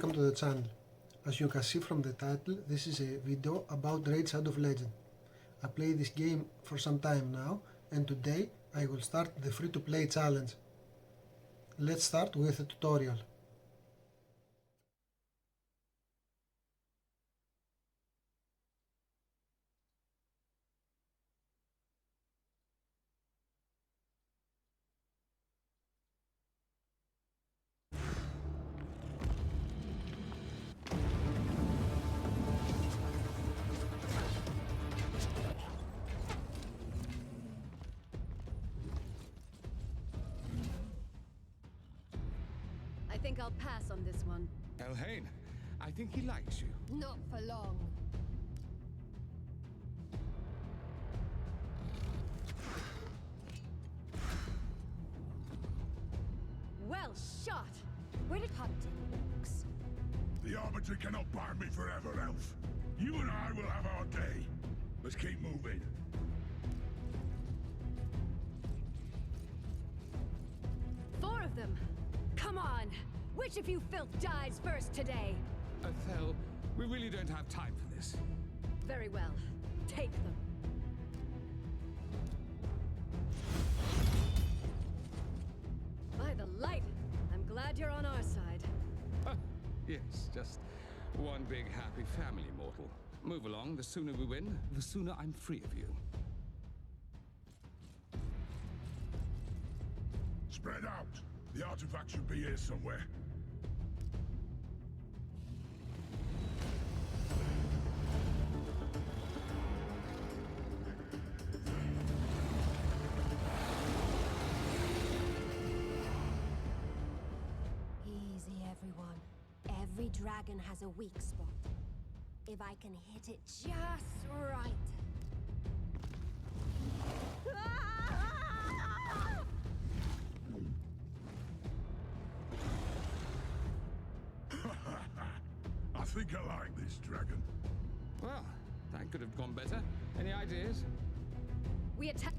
welcome to the channel. As you can see from the title, this is a video about Raid Shadow of Legend. I play this game for some time now, and today I will start the free-to-play challenge. Let's start with a tutorial. I think I'll pass on this one. Elhain, I think he likes you. Not for long. Well shot! Where did Hunting books? The Arbiter cannot bar me forever, Elf. You and I will have our day. Let's keep moving. Four of them! Come on! Which of you filth dies first today? Othel, we really don't have time for this. Very well. Take them. By the light! I'm glad you're on our side. Yes, just one big happy family, mortal. Move along. The sooner we win, the sooner I'm free of you. Spread out. The artifact should be here somewhere. Easy, everyone. Every dragon has a weak spot. If I can hit it just right. I think I like this dragon. Well, that could have gone better. Any ideas? We attack.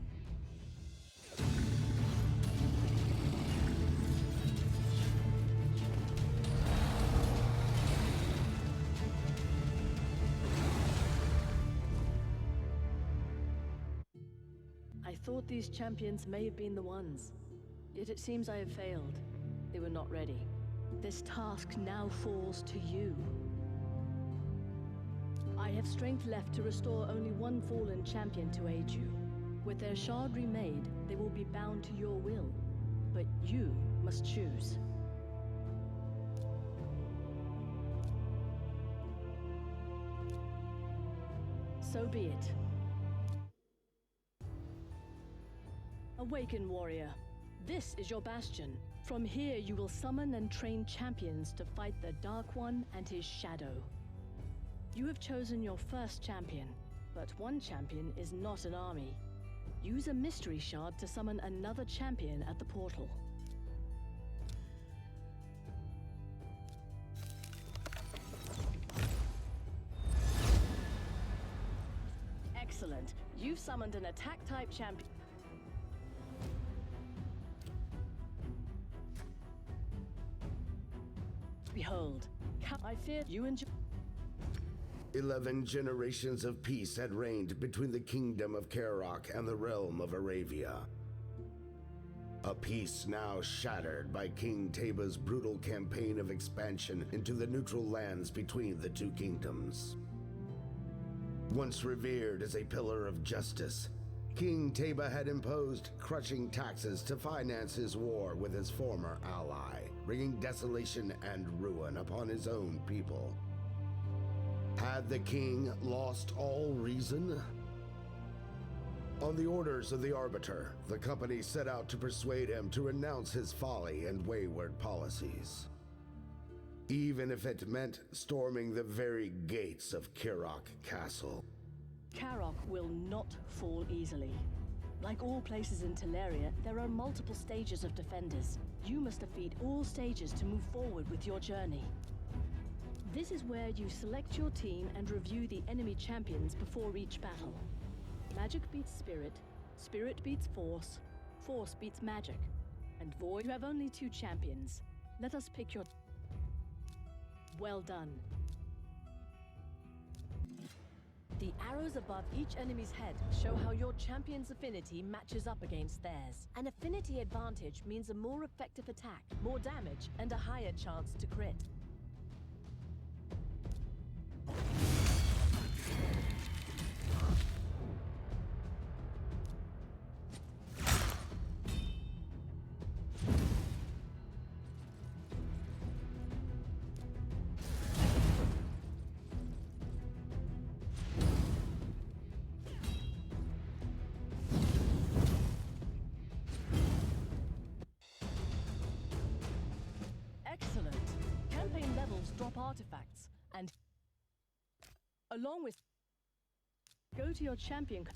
I thought these champions may have been the ones. Yet it seems I have failed. They were not ready. This task now falls to you. I have strength left to restore only one fallen champion to aid you. With their shard remade, they will be bound to your will. But you must choose. So be it. Awaken, warrior. This is your bastion. From here you will summon and train champions to fight the Dark One and his shadow. You have chosen your first champion, but one champion is not an army. Use a mystery shard to summon another champion at the portal. Excellent. You've summoned an attack-type champion. Behold, I fear you and 11 generations of peace had reigned between the kingdom of Karok and the realm of Aravia. A peace now shattered by King Teba's brutal campaign of expansion into the neutral lands between the two kingdoms. Once revered as a pillar of justice, King Teba had imposed crushing taxes to finance his war with his former ally, bringing desolation and ruin upon his own people. Had the king lost all reason? On the orders of the Arbiter, the company set out to persuade him to renounce his folly and wayward policies, even if it meant storming the very gates of Karok Castle. Karok will not fall easily. Like all places in Teleria, there are multiple stages of defenders. You must defeat all stages to move forward with your journey. This is where you select your team and review the enemy champions before each battle. Magic beats spirit, spirit beats force, force beats magic, and void. You have only 2 champions. Let us pick your... Well done. The arrows above each enemy's head show how your champion's affinity matches up against theirs. An affinity advantage means a more effective attack, more damage, and a higher chance to crit. Excellent. Campaign levels drop artifacts, and along with go to your champion.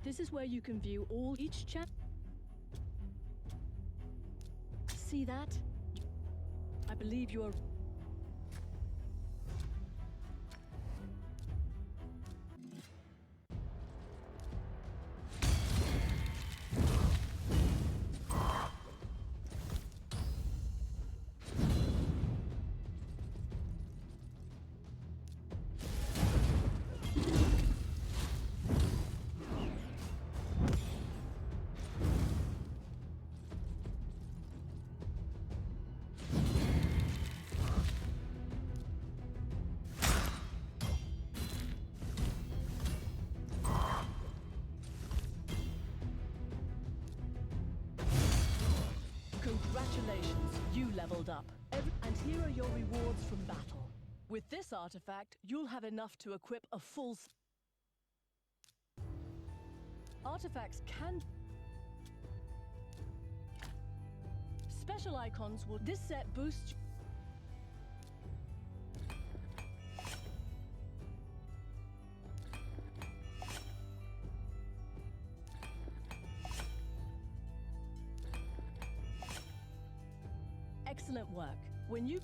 This is where you can view each champ. See that? I believe you are. Congratulations, you leveled up. And here are your rewards from battle. With this artifact, you'll have enough to equip a full... Artifacts can... Special icons will... This set boosts... Excellent work. When you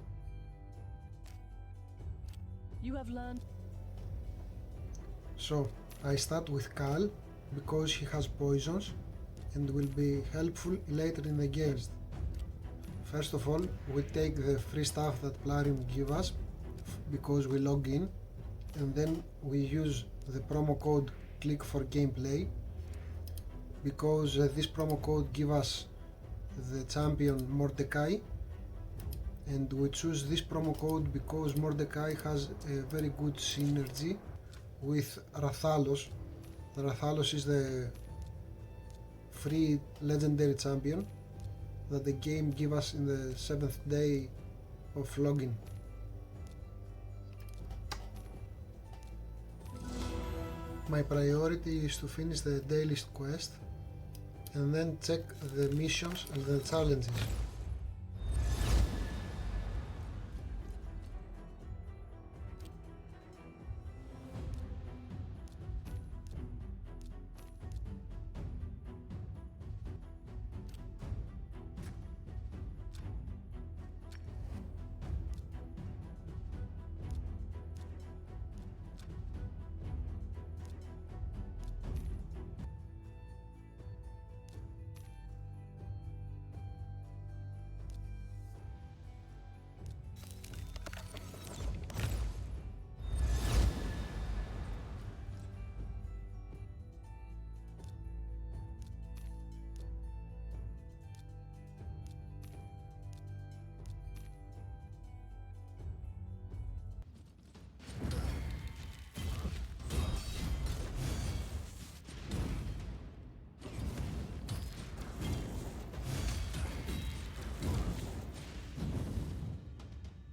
have learned. So I start with Cal because he has poisons and will be helpful later in the game. First of all, we take the free stuff that Plarium give us because we log in, and then we use the promo code click for gameplay because this promo code give us the champion Mordecai. And we choose this promo code because Mordecai has a very good synergy with Rathalos. Rathalos is the free legendary champion that the game gives us in the 7th day of login. My priority is to finish the daily quest and then check the missions and the challenges.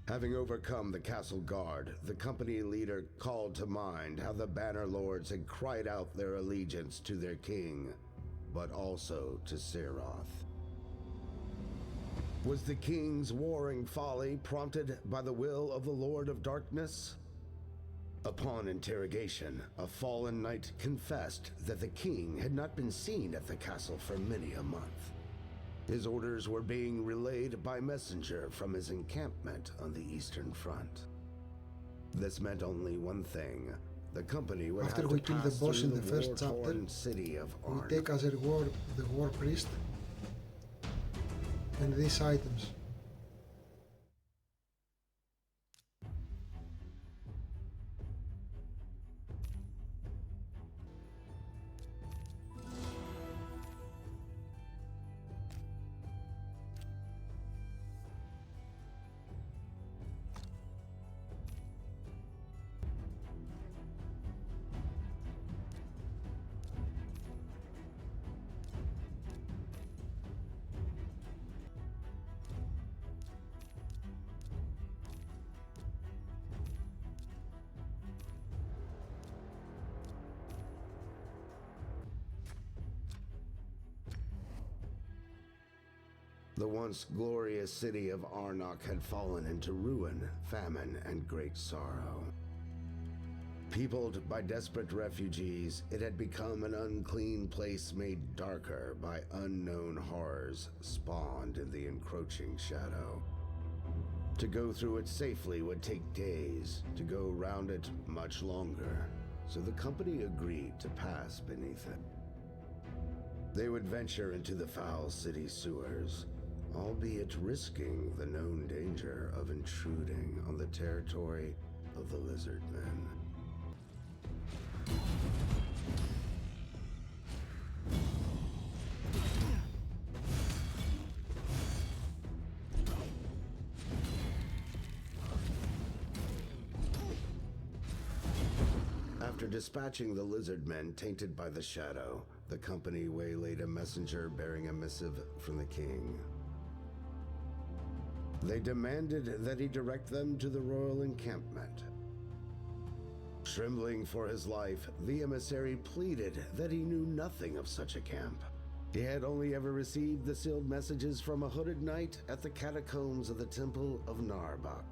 Having overcome the castle guard, the company leader called to mind how the Banner Lords had cried out their allegiance to their king, but also to Seroth. Was the king's warring folly prompted by the will of the Lord of Darkness? Upon interrogation, a fallen knight confessed that the king had not been seen at the castle for many a month. His orders were being relayed by messenger from his encampment on the Eastern Front. This meant only one thing. The company would After have we to kill the pass boss through in the first chapter, war-torn city of we Arn. take as a reward the War Priest and these items. The once glorious city of Arnok had fallen into ruin, famine, and great sorrow. Peopled by desperate refugees, it had become an unclean place made darker by unknown horrors spawned in the encroaching shadow. To go through it safely would take days, to go round it much longer, so the company agreed to pass beneath it. They would venture into the foul city sewers, albeit risking the known danger of intruding on the territory of the lizard men. After dispatching the lizard men tainted by the shadow, the company waylaid a messenger bearing a missive from the king. They demanded that he direct them to the royal encampment. Trembling for his life, the emissary pleaded that he knew nothing of such a camp. He had only ever received the sealed messages from a hooded knight at the catacombs of the Temple of Narbuk.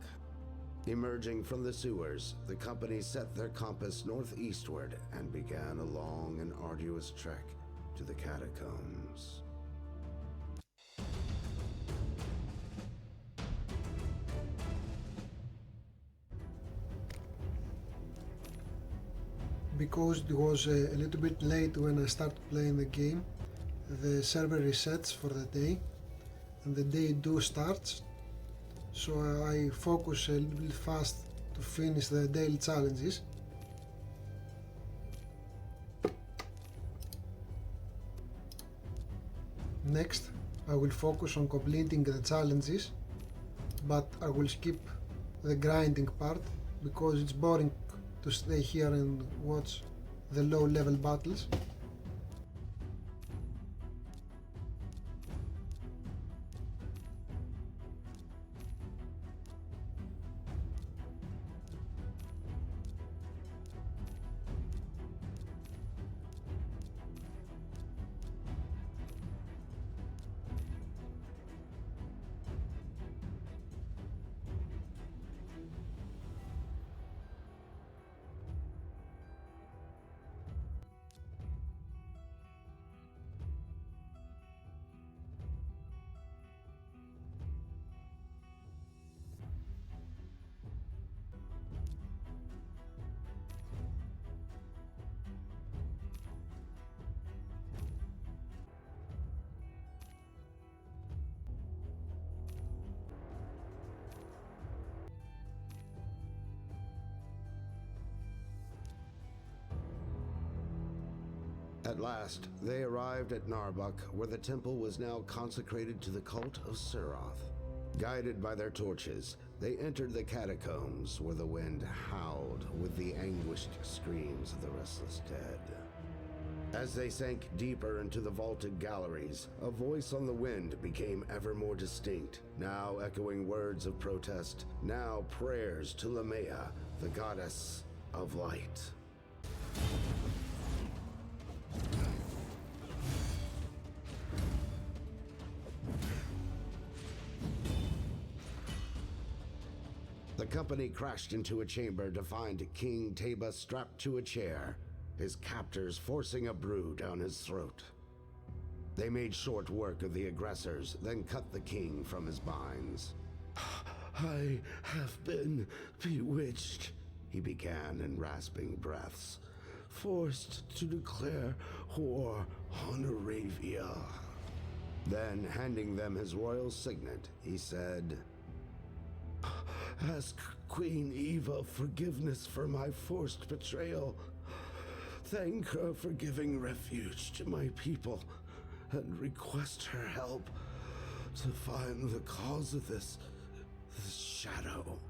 Emerging from the sewers, the company set their compass northeastward and began a long and arduous trek to the catacombs. Because it was a little bit late when I started playing the game, the server resets for the day, and the day 2 starts, so I focus a little bit fast to finish the daily challenges. Next, I will focus on completing the challenges, but I will skip the grinding part because it's boring to stay here and watch the low level battles. At last, they arrived at Narbuk, where the temple was now consecrated to the cult of Suroth. Guided by their torches, they entered the catacombs, where the wind howled with the anguished screams of the restless dead. As they sank deeper into the vaulted galleries, a voice on the wind became ever more distinct, now echoing words of protest, now prayers to Lamea, the goddess of light. The company crashed into a chamber to find King Teba strapped to a chair, his captors forcing a brew down his throat. They made short work of the aggressors, then cut the king from his binds. "I have been bewitched," he began in rasping breaths, "forced to declare war on Arabia." Then, handing them his royal signet, he said, "Ask Queen Eva forgiveness for my forced betrayal. Thank her for giving refuge to my people, and request her help to find the cause of this shadow."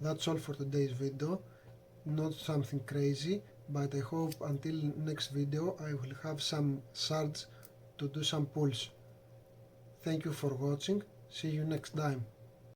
That's all for today's video. Not something crazy, but I hope until next video I will have some shards to do some pulls. Thank you for watching. See you next time.